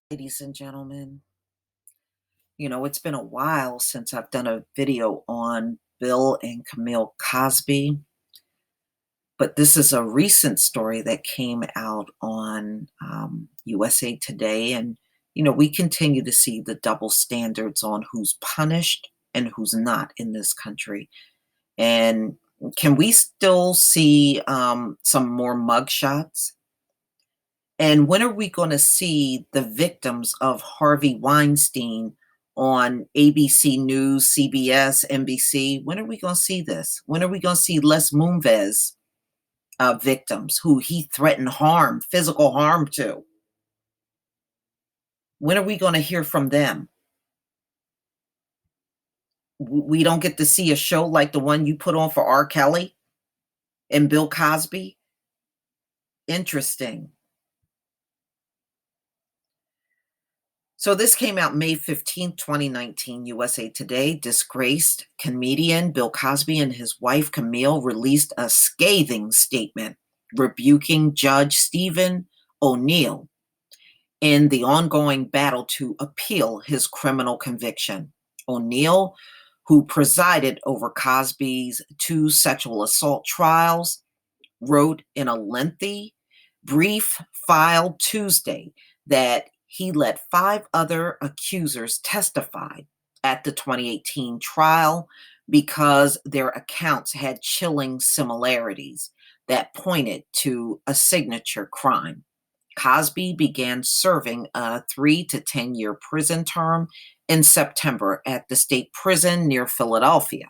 Ladies and gentlemen, it's been a while since I've done a video on Bill and Camille Cosby, but this is a recent story that came out on USA Today. And, we continue to see the double standards on who's punished and who's not in this country. And can we still see some more mugshots? And when are we going to see the victims of Harvey Weinstein on ABC News, CBS, NBC? When are we going to see this? When are we going to see Les Moonves victims who he threatened harm, physical harm to? When are we going to hear from them? We don't get to see a show like the one you put on for R. Kelly and Bill Cosby? Interesting. So this came out May 15th, 2019, USA Today. Disgraced comedian Bill Cosby and his wife Camille released a scathing statement rebuking Judge Stephen O'Neill in the ongoing battle to appeal his criminal conviction. O'Neill, who presided over Cosby's 2 sexual assault trials, wrote in a lengthy brief filed Tuesday that he let 5 other accusers testify at the 2018 trial because their accounts had chilling similarities that pointed to a signature crime. Cosby began serving a 3 to 10-year prison term in September at the state prison near Philadelphia.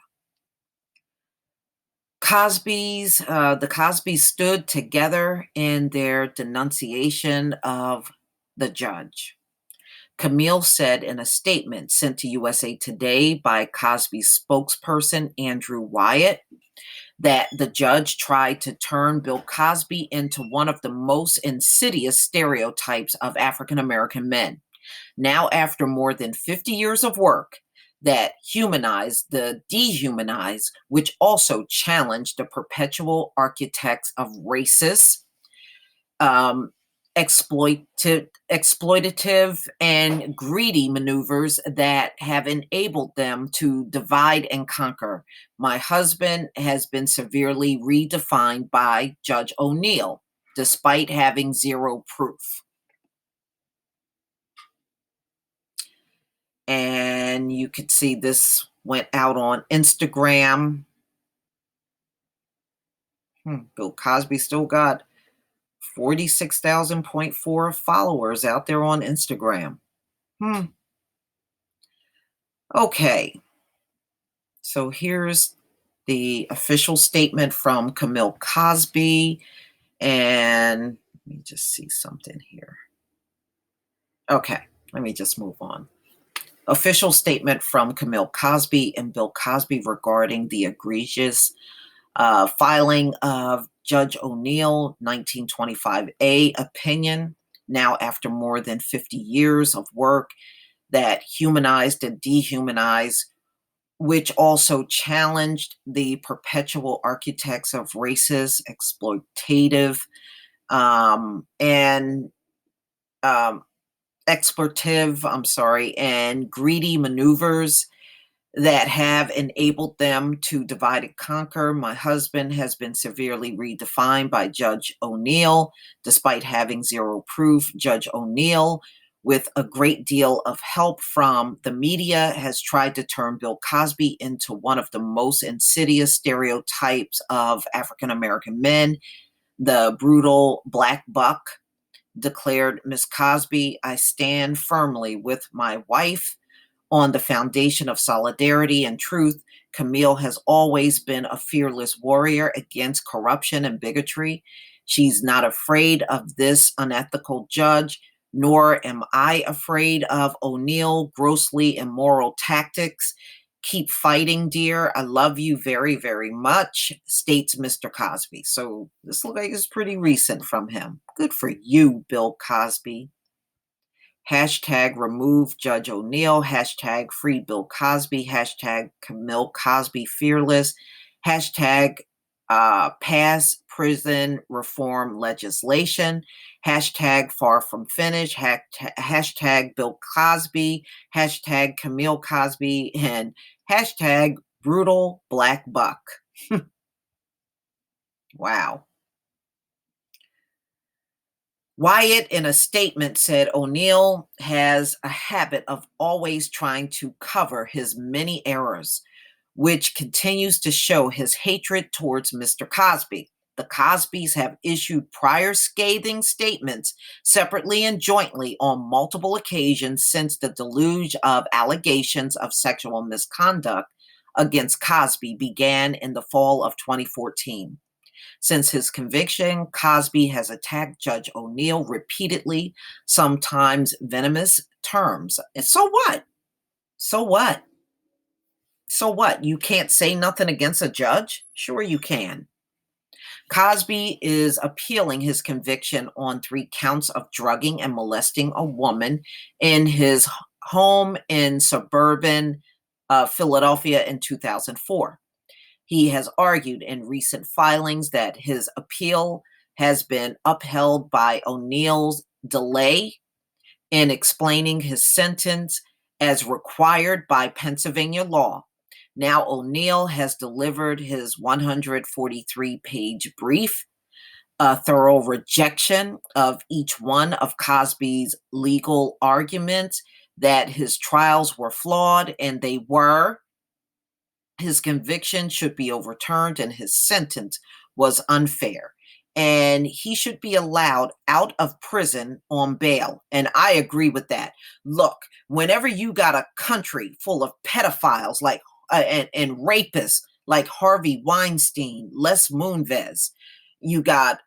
The Cosbys stood together in their denunciation of the judge. Camille said in a statement sent to USA Today by Cosby's spokesperson, Andrew Wyatt, that the judge tried to turn Bill Cosby into one of the most insidious stereotypes of African American men. Now, after more than 50 years of work that humanized the dehumanized, which also challenged the perpetual architects of racist, exploitative and greedy maneuvers that have enabled them to divide and conquer. My husband has been severely redefined by Judge O'Neill, despite having zero proof. And you could see this went out on Instagram. Bill Cosby still got 46,000.4 followers out there on Instagram. Okay. So here's the official statement from Camille Cosby. And let me just see something here. Okay, let me just move on. Official statement from Camille Cosby and Bill Cosby regarding the egregious filing of Judge O'Neill 1925A opinion, now after more than 50 years of work that humanized and dehumanized, which also challenged the perpetual architects of racist, exploitative, and greedy maneuvers that have enabled them to divide and conquer. My husband has been severely redefined by Judge O'Neill, despite having zero proof. Judge O'Neill, with a great deal of help from the media, has tried to turn Bill Cosby into one of the most insidious stereotypes of African American men, the brutal black buck. Declared Miss Cosby, I stand firmly with my wife on the foundation of solidarity and truth. Camille has always been a fearless warrior against corruption and bigotry. She's not afraid of this unethical judge, nor am I afraid of O'Neill grossly immoral tactics. Keep fighting, dear. I love you very, very much, states Mr. Cosby. So this looks like it's pretty recent from him. Good for you, Bill Cosby. Hashtag remove Judge O'Neill. Hashtag free Bill Cosby. Hashtag Camille Cosby fearless. Hashtag pass prison reform legislation, hashtag far from finished, hashtag Bill Cosby, hashtag Camille Cosby, and hashtag brutal black buck. Wow. Wyatt, in a statement, said O'Neill has a habit of always trying to cover his many errors, which continues to show his hatred towards Mr. Cosby. The Cosbys have issued prior scathing statements separately and jointly on multiple occasions since the deluge of allegations of sexual misconduct against Cosby began in the fall of 2014. Since his conviction, Cosby has attacked Judge O'Neill repeatedly, sometimes venomous terms. And so what? So what? So what? You can't say nothing against a judge? Sure, you can. Cosby is appealing his conviction on 3 counts of drugging and molesting a woman in his home in suburban Philadelphia in 2004. He has argued in recent filings that his appeal has been upheld by O'Neill's delay in explaining his sentence as required by Pennsylvania law. Now O'Neill has delivered his 143-page brief, a thorough rejection of each one of Cosby's legal arguments that his trials were flawed, and they were. His conviction should be overturned and his sentence was unfair. And he should be allowed out of prison on bail. And I agree with that. Look, whenever you got a country full of pedophiles like and rapists like Harvey Weinstein, Les Moonves, you got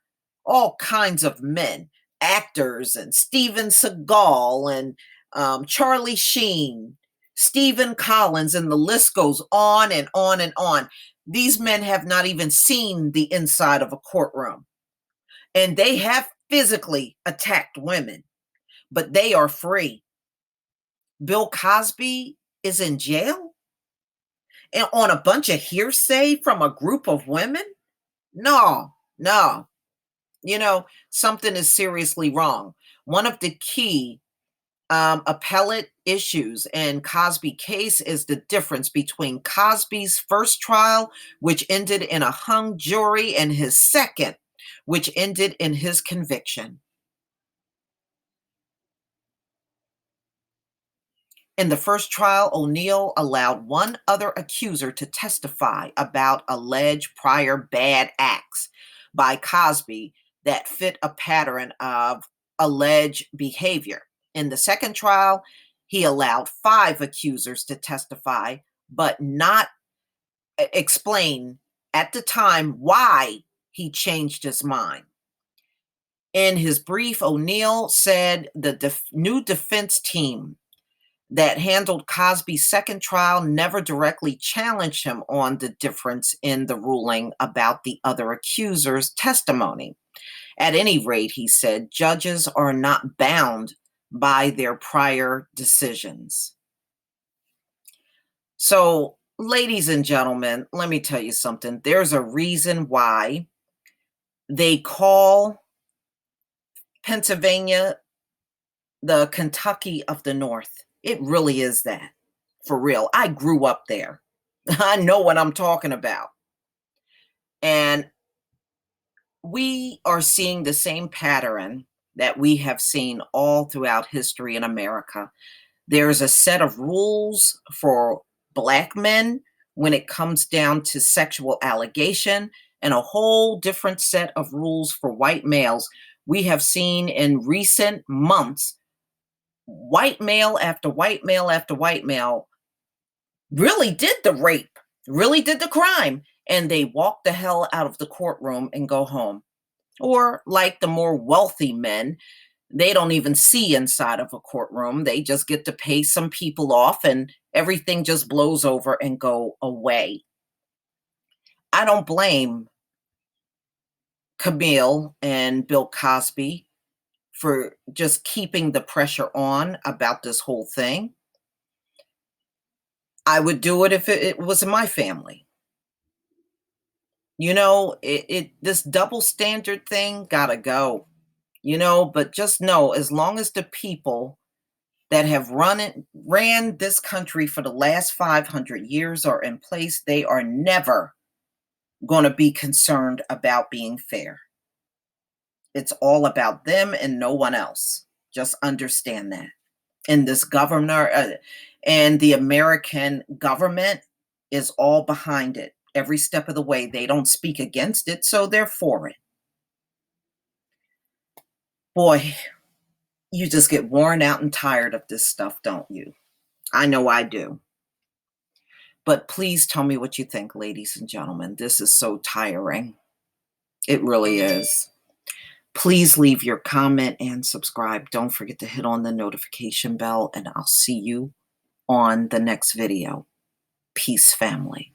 all kinds of men, actors, and Steven Seagal and Charlie Sheen, Stephen Collins, and the list goes on and on and on. These men have not even seen the inside of a courtroom. And they have physically attacked women, but they are free. Bill Cosby is in jail? And on a bunch of hearsay from a group of women? No. Something is seriously wrong. One of the key appellate issues in Cosby case is the difference between Cosby's first trial, which ended in a hung jury, and his second, which ended in his conviction. In the first trial, O'Neill allowed one other accuser to testify about alleged prior bad acts by Cosby that fit a pattern of alleged behavior. In the second trial, he allowed 5 accusers to testify, but not explain at the time why he changed his mind. In his brief, O'Neill said the new defense team that handled Cosby's second trial never directly challenged him on the difference in the ruling about the other accusers' testimony. At any rate, he said, judges are not bound by their prior decisions. So, ladies and gentlemen, let me tell you something. There's a reason why they call Pennsylvania the Kentucky of the North. It really is that, for real. I grew up there. I know what I'm talking about. And we are seeing the same pattern that we have seen all throughout history in America. There's a set of rules for Black men when it comes down to sexual allegation, and a whole different set of rules for white males. We have seen in recent months white male after white male after white male really did the rape, really did the crime, and they walk the hell out of the courtroom and go home. Or like the more wealthy men, they don't even see inside of a courtroom. They just get to pay some people off and everything just blows over and go away. I don't blame Camille and Bill Cosby for just keeping the pressure on about this whole thing. I would do it if it was in my family. You know, this double standard thing gotta go, you know, but just know as long as the people that have ran this country for the last 500 years are in place, they are never going to be concerned about being fair. It's all about them and no one else. Just understand that. And this governor and the American government is all behind it every step of the way. They don't speak against it, so they're for it. Boy, you just get worn out and tired of this stuff, don't you? I know I do. But please tell me what you think, ladies and gentlemen. This is so tiring. It really is. Please leave your comment and subscribe. Don't forget to hit on the notification bell, and I'll see you on the next video. Peace, family.